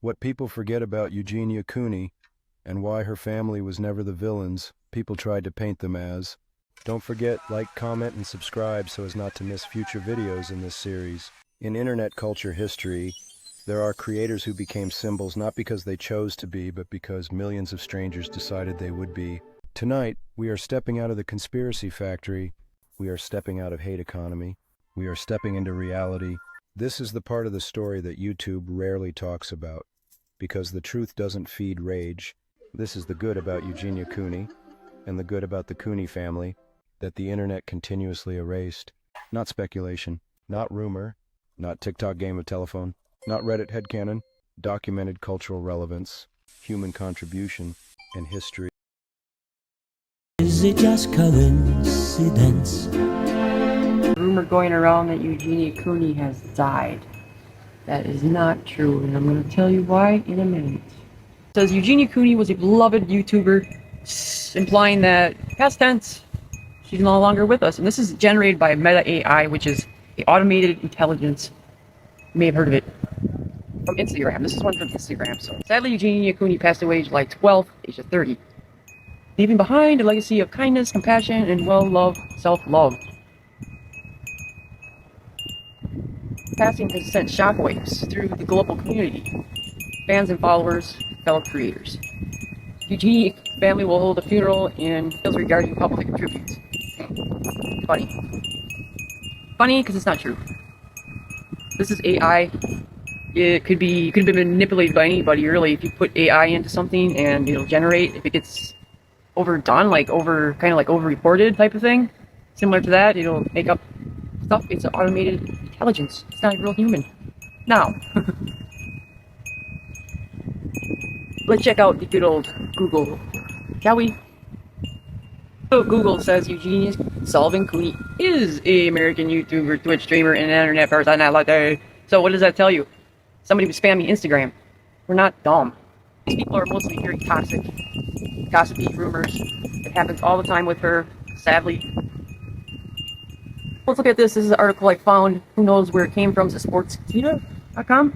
What people forget about Eugenia Cooney and why her family was never the villains people tried to paint them as. Don't forget, like, comment, and subscribe so as not to miss future videos in this series. In internet culture history, there are creators who became symbols not because they chose to be, but because millions of strangers decided they would be. Tonight, we are stepping out of the conspiracy factory. We are stepping out of hate economy. We are stepping into reality. This is the part of the story that YouTube rarely talks about, because the truth doesn't feed rage. This is the good about Eugenia Cooney, and the good about the Cooney family, that the internet continuously erased. Not speculation, not rumor, not TikTok game of telephone, not Reddit headcanon, documented cultural relevance, human contribution, and history. Is it just coincidence? Rumor going around that Eugenia Cooney has died. That is not true, and I'm going to tell you why in a minute. It says Eugenia Cooney was a beloved YouTuber, implying that, past tense, she's no longer with us. And this is generated by Meta AI, which is an automated intelligence. You may have heard of it from Instagram. This is one from Instagram. So sadly, Eugenia Cooney passed away July 12th, age of 30, leaving behind a legacy of kindness, compassion, and well-loved self-love. Passing has sent shockwaves through the global community, fans and followers, fellow creators. Eugenia family will hold a funeral and details regarding public tributes. Funny because it's not true. This is AI. It could have been manipulated by anybody, really. If you put AI into something and it'll generate, if it gets overdone, kind of like over-reported type of thing, similar to that, it'll make up stuff. It's an automated intelligence. It's not a real human. Now, let's check out the good old Google, shall we? So Google says Eugenia Sullivan Cooney is an American YouTuber, Twitch streamer, and an internet personality. So what does that tell you? Somebody was spamming Instagram. We're not dumb. These people are mostly very toxic, gossipy rumors. It happens all the time with her, sadly. Let's look at this. This is an article I found. Who knows where it came from? It's sportskeeda.com,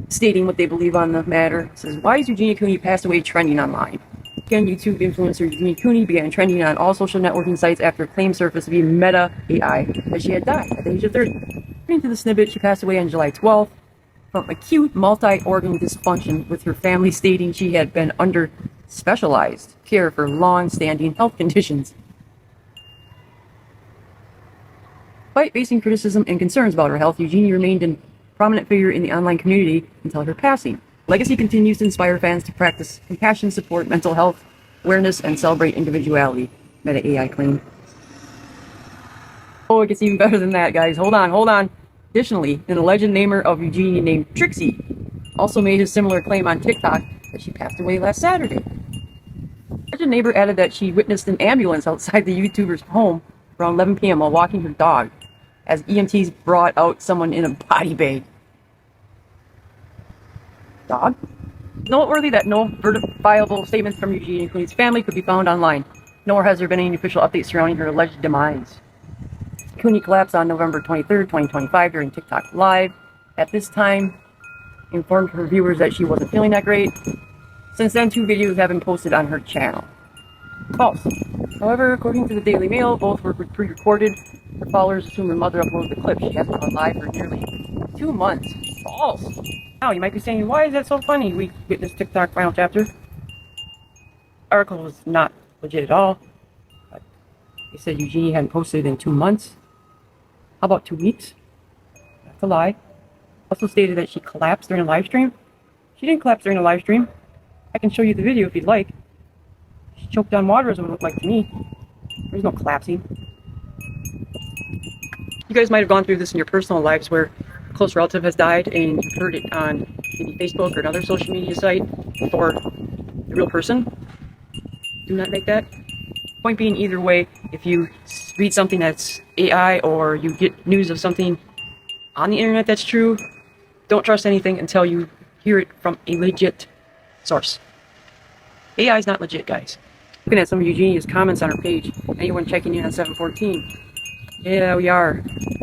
stating what they believe on the matter. It says, why is Eugenia Cooney passed away trending online? Again, YouTube influencer Eugenia Cooney began trending on all social networking sites after a claim surfaced via Meta AI that she had died at the age of 30. According to the snippet, she passed away on July 12th from acute multi-organ dysfunction, with her family stating she had been under specialized care for long-standing health conditions. Despite facing criticism and concerns about her health, Eugenia remained a prominent figure in the online community until her passing. Legacy continues to inspire fans to practice compassion, support mental health awareness, and celebrate individuality, Meta AI claimed. Oh, it gets even better than that, guys. Hold on. Additionally, an alleged namer of Eugenia named Trixie also made a similar claim on TikTok that she passed away last Saturday. Alleged neighbor added that she witnessed an ambulance outside the YouTuber's home around 11 p.m. while walking her dog, as EMTs brought out someone in a body bag. Dog? Noteworthy that no verifiable statements from Eugenia Cooney's family could be found online, nor has there been any official updates surrounding her alleged demise. Cooney collapsed on November 23rd, 2025 during TikTok Live. At this time, informed her viewers that she wasn't feeling that great. Since then, 2 videos have been posted on her channel. False. However, according to the Daily Mail, both were pre-recorded. Her followers assume her mother uploaded the clip. She hasn't gone live for nearly 2 months. False. Now, you might be saying, why is that so funny? We witnessed TikTok final chapter. Article was not legit at all. But they said Eugenia hadn't posted in 2 months. How about 2 weeks? That's a lie. Also stated that she collapsed during a live stream. She didn't collapse during a live stream. I can show you the video if you'd like. She choked on water, as it would look like to me. There's no collapsing. You guys might have gone through this in your personal lives where a close relative has died and you've heard it on maybe Facebook or another social media site for the real person. Do not make that. Point being, either way, if you read something that's AI or you get news of something on the internet that's true, don't trust anything until you hear it from a legit source. AI is not legit, guys. Looking at some of Eugenia's comments on her page. Anyone checking in on 714? Yeah, we are.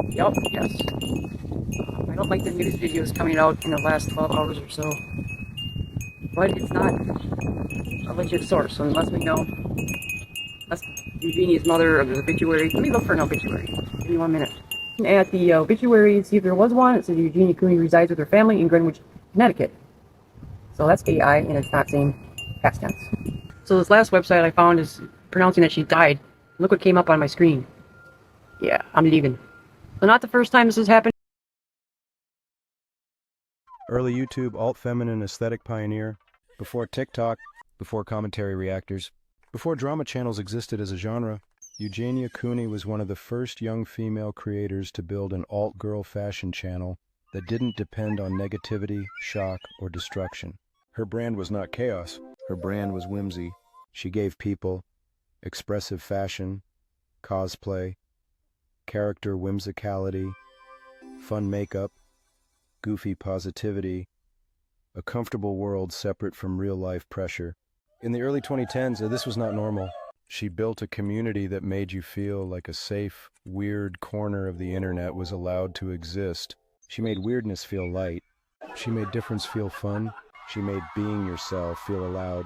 Yup, yes. I don't like the news videos coming out in the last 12 hours or so. But it's not a legit source, so unless we know, unless Eugenia's mother of the obituary. Let me look for an obituary. Give me 1 minute. At the obituary, see if there was one. It says Eugenia Cooney resides with her family in Greenwich, Connecticut. So that's AI, and it's not saying past tense. So this last website I found is pronouncing that she died. Look what came up on my screen. Yeah, I'm leaving. So not the first time this has happened. Early YouTube alt-feminine aesthetic pioneer, before TikTok, before commentary reactors, before drama channels existed as a genre, Eugenia Cooney was one of the first young female creators to build an alt-girl fashion channel that didn't depend on negativity, shock, or destruction. Her brand was not chaos. Her brand was whimsy. She gave people expressive fashion, cosplay, character whimsicality, fun makeup, goofy positivity, a comfortable world separate from real-life pressure. In the early 2010s, this was not normal. She built a community that made you feel like a safe, weird corner of the internet was allowed to exist. She made weirdness feel light. She made difference feel fun. She made being yourself feel allowed.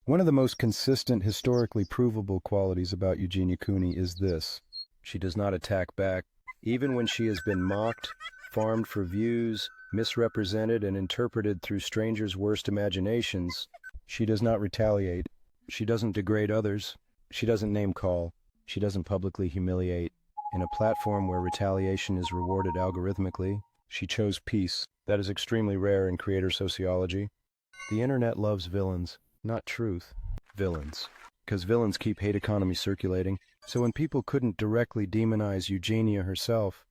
One of the most consistent, historically provable qualities about Eugenia Cooney is this: she does not attack back. Even when she has been mocked, farmed for views, misrepresented and interpreted through strangers' worst imaginations, she does not retaliate. She doesn't degrade others. She doesn't name-call. She doesn't publicly humiliate. In a platform where retaliation is rewarded algorithmically, she chose peace. That is extremely rare in creator sociology. The internet loves villains, not truth. Villains. Because villains keep hate economy circulating. So when people couldn't directly demonize Eugenia herself,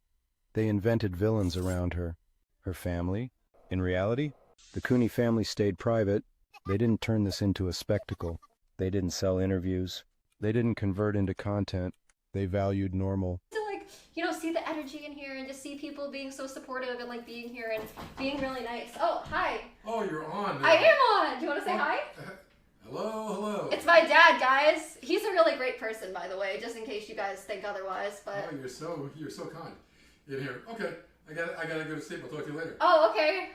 they invented villains around her. Her family. In reality, the Cooney family stayed private. They didn't turn this into a spectacle. They didn't sell interviews. They didn't convert into content. They valued normal. To like, you know, see the energy in here and just see people being so supportive and like being here and being really nice. Oh, hi. Oh, you're on. I am on. Do you want to say hi? Hello. It's my dad, guys. He's a really great person, by the way, just in case you guys think otherwise. But oh, you're so kind. In here. Okay. I gotta go to sleep. I'll talk to you later. oh, okay.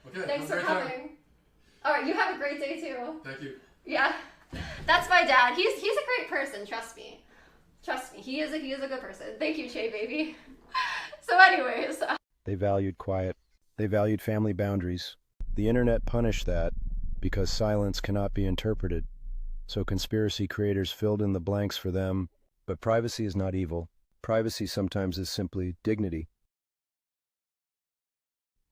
Okay. Thanks for coming. All right, you have a great day too. Thank you. Yeah, that's my dad. He's a great person. Trust me. He is a good person. Thank you, Che baby. So, anyways. They valued quiet. They valued family boundaries. The internet punished that because silence cannot be interpreted. So conspiracy creators filled in the blanks for them. But privacy is not evil. Privacy sometimes is simply dignity.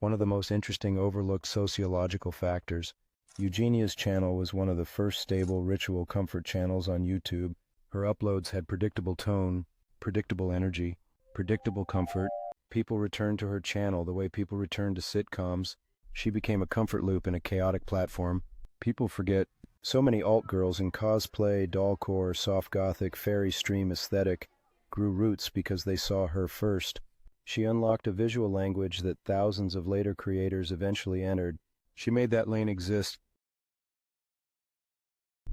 One of the most interesting overlooked sociological factors, Eugenia's channel was one of the first stable ritual comfort channels on YouTube. Her uploads had predictable tone, predictable energy, predictable comfort. People returned to her channel the way people return to sitcoms. She became a comfort loop in a chaotic platform. People forget so many alt-girls in cosplay, dollcore, soft gothic, fairy stream aesthetic grew roots because they saw her first. She unlocked a visual language that thousands of later creators eventually entered. She made that lane exist.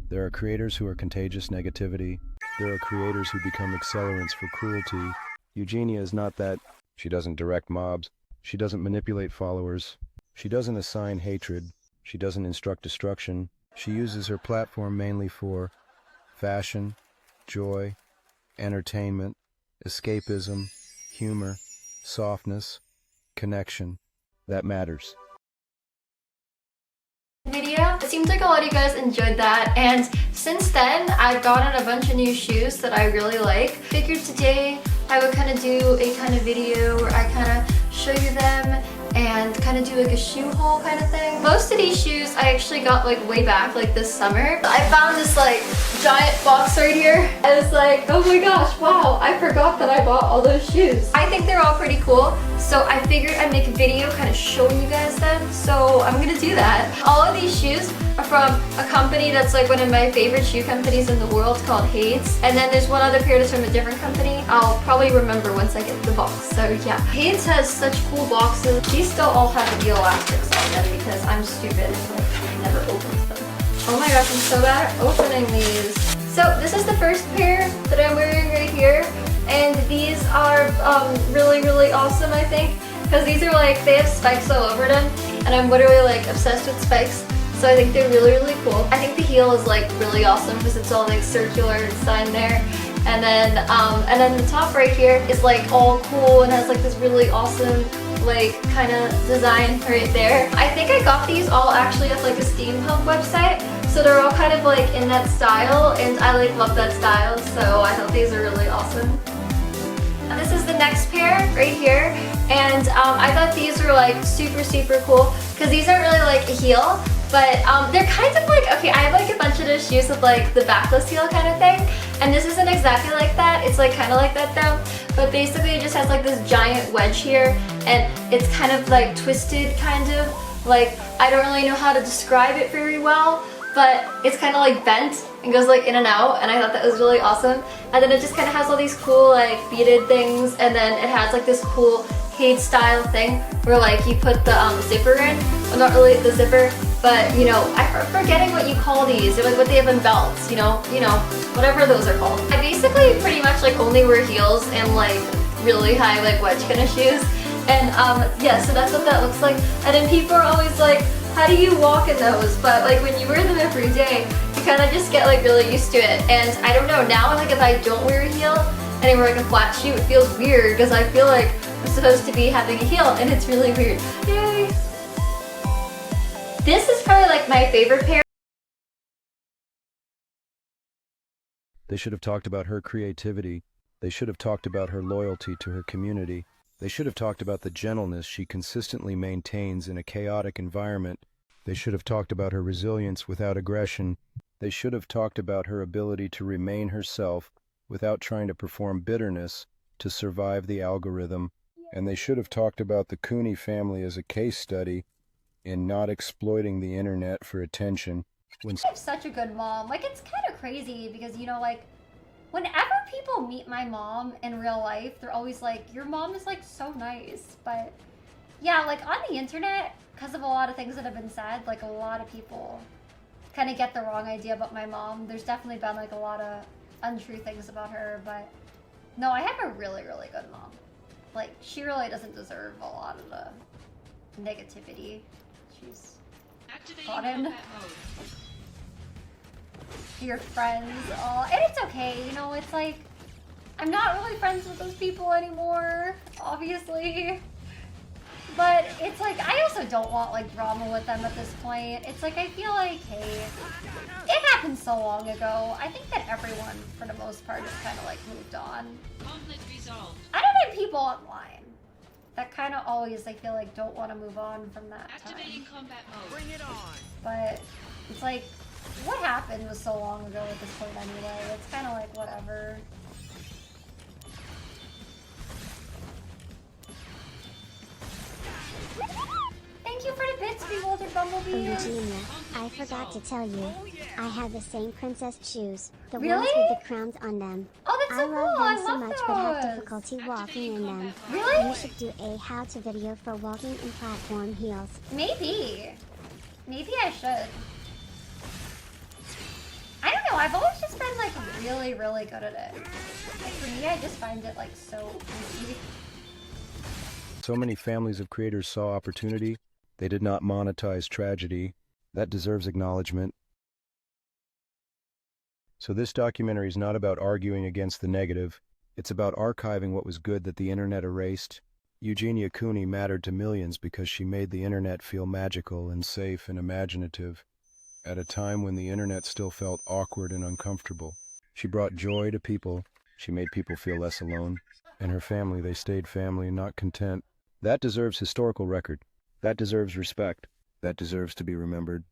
There are creators who are contagious negativity. There are creators who become accelerants for cruelty. Eugenia is not that. She doesn't direct mobs. She doesn't manipulate followers. She doesn't assign hatred. She doesn't instruct destruction. She uses her platform mainly for fashion, joy, entertainment, escapism, humor, softness, connection. That matters. Video. It seems like a lot of you guys enjoyed that, and since then I've gotten a bunch of new shoes that I really like. Figured today I would kind of do a kind of video where I kind of show you them and kind of do like a shoe haul kind of thing. Most of these shoes I actually got like way back, like this summer. I found this like giant box right here. I was like, oh my gosh, wow, I forgot that I bought all those shoes. I think they're all pretty cool, so I figured I'd make a video kind of showing you guys them, so I'm gonna do that. All of these shoes are from a company that's like one of my favorite shoe companies in the world called Hades, and then there's one other pair that's from a different company. I'll probably remember once I get the box, so yeah. Hades has such cool boxes. These still all have the elastics on them because I'm stupid and like, never opened them. Oh my gosh, I'm so bad at opening these. So this is the first pair that I'm wearing right here. And these are really, really awesome, I think, because these are like, they have spikes all over them, and I'm literally like obsessed with spikes. So I think they're really, really cool. I think the heel is like really awesome because it's all like circular design there. And then the top right here is like all cool and has like this really awesome like kind of design right there. I think I got these all actually at like a steampunk website. So they're all kind of like in that style, and I like love that style. So I thought these are really awesome. And this is the next pair right here. And I thought these were like super, super cool because these aren't really like a heel. But they're kind of like, okay, I have like a bunch of those shoes with like the backless heel kind of thing. And this isn't exactly like that. It's like kind of like that though. But basically it just has like this giant wedge here. And it's kind of like twisted kind of. Like, I don't really know how to describe it very well. But it's kind of like bent and goes like in and out. And I thought that was really awesome. And then it just kind of has all these cool like beaded things. And then it has like this cool Cade style thing where like you put the zipper in. Well, not really the zipper. But, you know, I'm forgetting what you call these. They're like what they have in belts, you know, whatever those are called. I basically pretty much like only wear heels and like really high like wedge kind of shoes. And yeah, so that's what that looks like. And then people are always like, how do you walk in those? But like when you wear them every day, you kind of just get like really used to it. And I don't know, now like if I don't wear a heel and I wear like a flat shoe, it feels weird because I feel like I'm supposed to be having a heel and it's really weird. Yay! This is probably like my favorite pair. They should have talked about her creativity. They should have talked about her loyalty to her community. They should have talked about the gentleness she consistently maintains in a chaotic environment. They should have talked about her resilience without aggression. They should have talked about her ability to remain herself without trying to perform bitterness to survive the algorithm. And they should have talked about the Cooney family as a case study in not exploiting the internet for attention. I have such a good mom. Like, it's kind of crazy because, you know, like, whenever people meet my mom in real life, they're always like, your mom is like so nice. But yeah, like on the internet, because of a lot of things that have been said, like a lot of people kind of get the wrong idea about my mom. There's definitely been like a lot of untrue things about her, but no, I have a really, really good mom. Like, she really doesn't deserve a lot of the negativity she's gotten. Your friends, and it's okay, you know, it's like, I'm not really friends with those people anymore, obviously, but it's like, I also don't want, like, drama with them at this point. It's like, I feel like, hey, it happened so long ago. I think that everyone, for the most part, has kind of, like, moved on. I don't know people online that kind of always, I feel like, don't want to move on from that time. Combat mode. Bring it on. But it's like, what happened was so long ago at this point anyway. It's kind of like, whatever. Thank you for the bits, Bewildered Bumblebee. Eugenia, I forgot to tell you. I have the same princess shoes. The Really? ones with the crowns on them. Oh, that's so I love cool. them I so love much but have those. difficulty walking in them. Really? You should do a how-to video for walking in platform heels. Maybe. Maybe I should. I don't know, I've always just been like really, really good at it. Like for me, I just find it like so easy. So many families of creators saw opportunity. They did not monetize tragedy. That deserves acknowledgement. So this documentary is not about arguing against the negative. It's about archiving what was good that the internet erased. Eugenia Cooney mattered to millions because she made the internet feel magical and safe and imaginative. At a time when the internet still felt awkward and uncomfortable. She brought joy to people. She made people feel less alone. And her family, they stayed family, not content. That deserves historical record. That deserves respect. That deserves to be remembered.